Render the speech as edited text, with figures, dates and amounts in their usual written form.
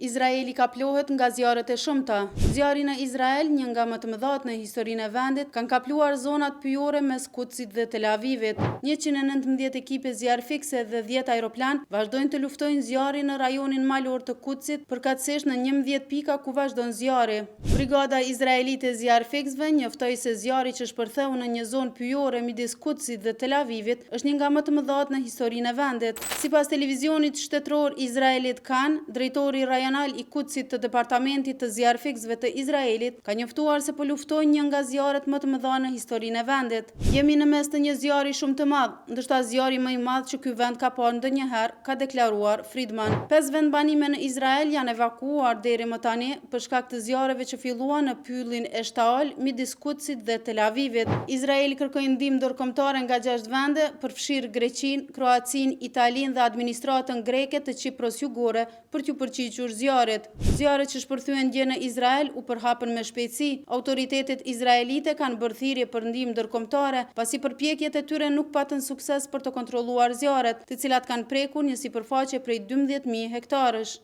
Izraeli kaplohet nga zjarret e shumta. Zjarri në Izrael, një nga më të mëdhat në historinë e vendit, kanë kapluar zonat pyjore mes Kutsit dhe Tel Avivit. 119 ekipe zjarr fikse dhe 10 aeroplan vazhdojnë të luftojnë zjarrin në rajonin malor të Kutsit, përkatësisht në 11 pika ku vazhdon zjarri. Brigada izraelite zjarr fiksve njoftoi se zjarri që shpërtheu në një zonë pyjore midis Kutsit dhe Tel Avivit është një nga më të mëdhat në historinë e vendit. Sipas televizionit shtetëror Izraelit Kan, drejtori rajonal i Kutsit të departamentit të zjarrfiksve të Izraelit, ka njoftuar se po luftojnë një nga zjarret më të mëdha në historinë e vendit. Jemi në mes të një zjarri shumë të madh, ndoshta zjarri më i madh që ky vend ka parë ndonjëherë, ka deklaruar Friedman. 5 vendbanime në Izrael janë evakuuar deri më tani për shkak të zjarreve që filluan në pyllin e Shtaol midis Kutsit dhe Tel Avivit. Izraeli kërkoi ndihmë ndërkombëtare nga 6 vende, përfshirë Greqinë, Kroacinë, Italinë dhe administratën greke të Qipros Jugore për t'u përgjigjur zjarrit. Zjarret që shpërthyen dje në Izrael u përhapën me shpejtësi. Autoritetet izraelite kanë bërë thirrje për ndihmë ndërkombëtare, pasi përpjekjet e tyre nuk patën sukses për të kontrolluar zjarret, të cilat kanë prekur një sipërfaqe prej 12.000 hektarësh.